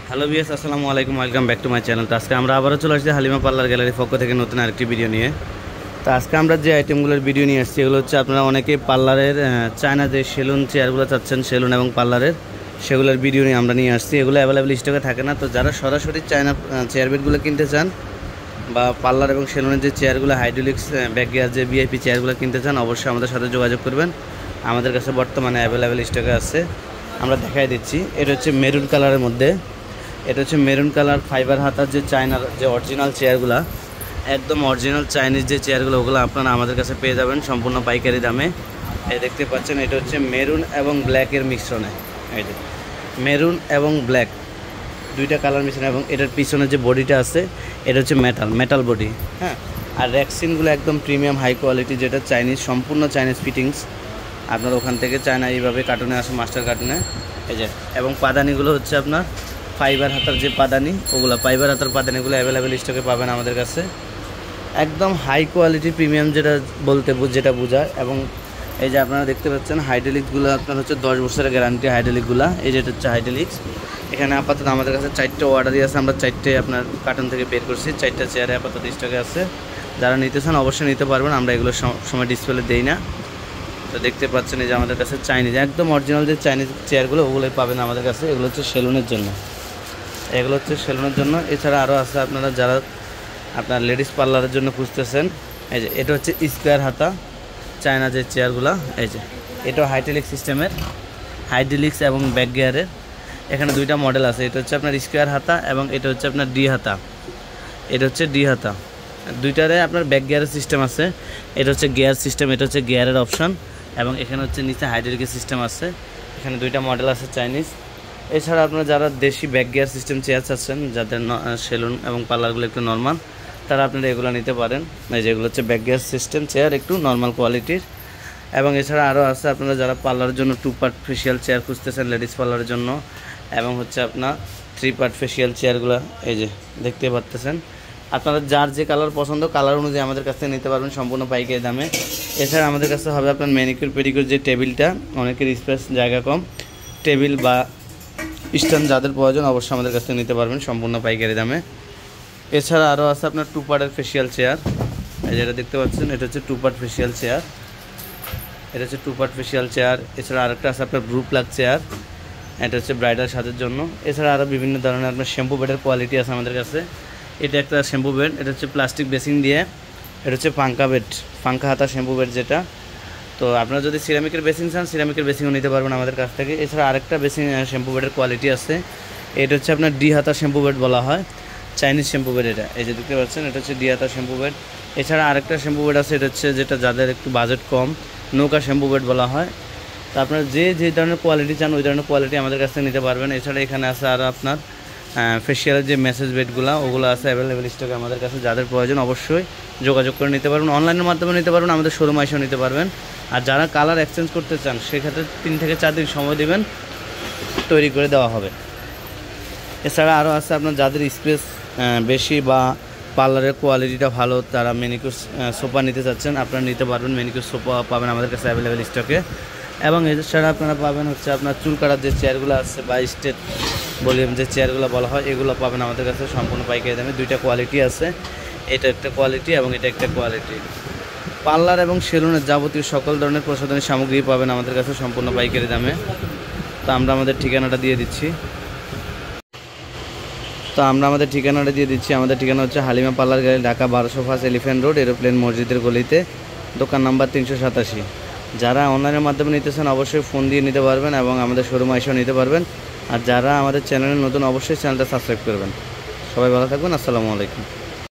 Hello viewers, আসসালামু আলাইকুম, welcome back to my channel. তো আজকে আমরা আবারও চলে আসছি হালিমা পার্লার গ্যালারির পক্ষ থেকে নতুন আরেকটি ভিডিও নিয়ে। তো আজকে আমরা যে আইটেমগুলোর ভিডিও নিয়ে আসছি এগুলো হচ্ছে আপনারা অনেকেই পার্লারের চায়না যে সেলুন চেয়ারগুলো চাচ্ছেন, সেলুন এবং পার্লারের, সেগুলোর ভিডিও নিয়ে আমরা নিয়ে আসছি। এগুলো অ্যাভেলেবেল স্টকে থাকে না। তো যারা সরাসরি চায়না চেয়ার বেডগুলো কিনতে চান বা পার্লার এবং সেলুনের যে চেয়ারগুলো হাইড্রোলিক্স ব্যাক গিয়ার যে ভিআইপি চেয়ারগুলো কিনতে চান, অবশ্যই আমাদের সাথে যোগাযোগ করবেন। আমাদের কাছে বর্তমানে অ্যাভেলেবেল স্টকে আছে। আমরা দেখাই দিচ্ছি। এটা হচ্ছে মেরুন কালারের মধ্যে, এটা হচ্ছে মেরুন কালার ফাইবার হাতার যে চায়নার যে অরিজিনাল চেয়ারগুলো, একদম অরিজিনাল চাইনিজ যে চেয়ারগুলো, ওগুলো আপনারা আমাদের কাছে পেয়ে যাবেন সম্পূর্ণ পাইকারি দামে। এই দেখতে পাচ্ছেন, এটা হচ্ছে মেরুন এবং ব্ল্যাকের মিশ্রণে। এই যে মেরুন এবং ব্ল্যাক দুইটা কালার মিশ্রণে, এবং এটার পিছনে যে বডিটা আছে এটা হচ্ছে মেটাল বডি। হ্যাঁ, আর র্যাকসিনগুলো একদম প্রিমিয়াম হাই কোয়ালিটি, যেটা চাইনিজ, সম্পূর্ণ চাইনিজ ফিটিংস। আপনার ওখান থেকে চায়না এইভাবে কার্টুনে আসে, মাস্টার কার্টুনে। এই যে, এবং পাদানিগুলো হচ্ছে আপনার ফাইবার হাতার যে পাদানি, ওগুলো ফাইবার হাতার পাদানিগুলো অ্যাভেলেবেল স্টকে পাবেন আমাদের কাছে। একদম হাই কোয়ালিটি প্রিমিয়াম, যেটা বোঝায়। এবং এই যে আপনারা দেখতে পাচ্ছেন হাইড্রোলিক্সগুলো আপনার হচ্ছে 10 বছরের গ্যারান্টি হাইড্রোলিকগুলো। এই যেটা হচ্ছে হাইড্রোলিক্স। এখানে আপাতত আমাদের কাছে 4টে অর্ডারই আছে, আমরা 4টে আপনার কার্টুন থেকে বের করছি। 4টা চেয়ারে আপাতত স্টকে আছে। যারা নিতে চান অবশ্যই নিতে পারবেন, আমরা এগুলো সময় ডিসপ্লে দেই না। তো দেখতে পাচ্ছেন এই যে আমাদের কাছে চাইনিজ একদম অরিজিনাল যে চাইনিজ চেয়ারগুলো, ওগুলোই পাবেন আমাদের কাছে। এগুলো হচ্ছে সেলুনের জন্য, এছাড়া আরও আছে আপনারা যারা আপনার লেডিস পার্লারের জন্য খুঁজতেছেন। এই যে এটা হচ্ছে স্কোয়ার হাতা চায়না যে চেয়ারগুলো। এই যে এটাও হাইড্রোলিক্স সিস্টেমের, হাইড্রোলিক্স এবং ব্যাক গিয়ারের। এখানে দুইটা মডেল আছে, এটা হচ্ছে আপনার স্কোয়ার হাতা এবং এটা হচ্ছে আপনার ডি হাতা। এটা হচ্ছে ডি হাতা, দুইটারে আপনার ব্যাক গিয়ারের সিস্টেম আছে। এটা হচ্ছে গিয়ার সিস্টেম, এটা হচ্ছে গিয়ারের অপশন, এবং এখানে হচ্ছে নিচে হাইড্রোলিকের সিস্টেম আছে। এখানে দুইটা মডেল আছে চাইনিজ। এছাড়া আপনারা যারা দেশি ব্যাক গিয়ার সিস্টেম চেয়ার চাচ্ছেন, যাদের সেলুন এবং পার্লারগুলো একটু নর্মাল, তারা আপনারা এগুলো নিতে পারেন। এই যেগুলো হচ্ছে ব্যাক গিয়ার সিস্টেম চেয়ার, একটু নর্মাল কোয়ালিটির। এবং এছাড়া আরও আছে আপনারা যারা পার্লারের জন্য 2 পার্ট ফেশিয়াল চেয়ার খুঁজতেছেন লেডিস পার্লারের জন্য, এবং হচ্ছে আপনার 3 পার্ট ফেশিয়াল চেয়ারগুলো। এই যে দেখতে পাচ্ছেন, আপনারা যার যে কালার পছন্দ, কালার অনুযায়ী আমাদের কাছ থেকে নিতে পারবেন সম্পূর্ণ পাইকারি দামে। এছাড়া আমাদের কাছে হবে আপনার ম্যানিকিউর পেডিকিউর যে টেবিলটা, অনেকের স্পেস জায়গা কম, টেবিল বা স্ট্যান্ড যাদের প্রয়োজন অবশ্যই আমাদের কাছ থেকে নিতে পারবেন সম্পূর্ণ পাইকারি দামে। এছাড়া আরও আছে আপনার 2 পার্টের ফেশিয়াল চেয়ার। এই যেটা দেখতে পাচ্ছেন, এটা হচ্ছে 2 পার্ট ফেশিয়াল চেয়ার, এটা হচ্ছে 2 পার্ট ফেশিয়াল চেয়ার। এছাড়া আরেকটা আছে আপনার ব্লু প্লাগ চেয়ার, এটা হচ্ছে ব্রাইডাল সাজের জন্য। এছাড়া আরও বিভিন্ন ধরনের আপনার শ্যাম্পু বেডের কোয়ালিটি আছে আমাদের কাছে। এটা একটা শ্যাম্পু বেড, এটা হচ্ছে প্লাস্টিক বেসিন দিয়ে, এটা হচ্ছে পাঙ্কা হাতা শ্যাম্পু বেড যেটা। তো আপনারা যদি সিরামিকের বেসিন চান, সিরামিকের বেসিনও নিতে পারবেন আমাদের কাছ থেকে। এছাড়া আরেকটা বেসিন শ্যাম্পু বেডের কোয়ালিটি আছে, এটা হচ্ছে আপনার ডি হাতা শ্যাম্পু বেড বলা হয়, চাইনিজ শ্যাম্পু বেড। এটা এই যে দেখতে পাচ্ছেন, এটা হচ্ছে ডি হাতা শ্যাম্পু বেড। এছাড়া আরেকটা শ্যাম্পু বেড আছে, এটা হচ্ছে যেটা যাদের একটু বাজেট কম, নৌকা শ্যাম্পু বেড বলা হয়। তো আপনারা যে ধরনের কোয়ালিটি চান ওই ধরনের কোয়ালিটি আমাদের কাছ থেকে নিতে পারবেন। এছাড়া এখানে আছে আর আপনার ফেশিয়ালের যে মেসেজ বেডগুলো, ওগুলো আছে অ্যাভেলেবেল স্টকে আমাদের কাছে। যাদের প্রয়োজন অবশ্যই যোগাযোগ করে নিতে পারবেন, অনলাইনের মাধ্যমে নিতে পারবেন, আমাদের শোরুম এসেও নিতে পারবেন। আর যারা কালার এক্সচেঞ্জ করতে চান সেক্ষেত্রে 3 থেকে 4 দিন সময় দেবেন, তৈরি করে দেওয়া হবে। এছাড়া আরও আছে আপনার যাদের স্পেস বেশি বা পার্লারের কোয়ালিটিটা ভালো, তারা ম্যানিকিউর সোফা নিতে চাচ্ছেন, আপনারা নিতে পারবেন। ম্যানিকিউর সোফা পাবেন আমাদের কাছে অ্যাভেলেবেল স্টকে। এবং এছাড়া আপনারা পাবেন হচ্ছে আপনার চুল কাটার যে চেয়ারগুলো আছে বা স্টেট ভলিউম যে চেয়ারগুলো বলা হয়, এগুলো পাবেন আমাদের কাছে সম্পূর্ণ পাইকারি দামে। 2টা কোয়ালিটি আছে, এটা একটা কোয়ালিটি এবং এটা একটা কোয়ালিটি। পার্লার এবং সেলুনের যাবতীয় সকল ধরনের প্রসাধনী সামগ্রী পাবেন আমাদের কাছে সম্পূর্ণ পাইকারি দামে। তো আমরা আমাদের ঠিকানাটা দিয়ে দিচ্ছি। আমাদের ঠিকানা হচ্ছে Halima parlour gallery, Dhaka 1200 first elephant road, aeroplane মসজিদের গলিতে, দোকান নাম্বার 387। যারা অনলাইনের মাধ্যমে নিতে চান অবশ্যই ফোন দিয়ে নিতে পারবেন এবং আমাদের শোরুমে এসেও নিতে পারবেন। আর যারা আমাদের চ্যানেলে নতুন অবশ্যই চ্যানেলটা সাবস্ক্রাইব করবেন। সবাই ভালো থাকবেন, আসসালামু আলাইকুম।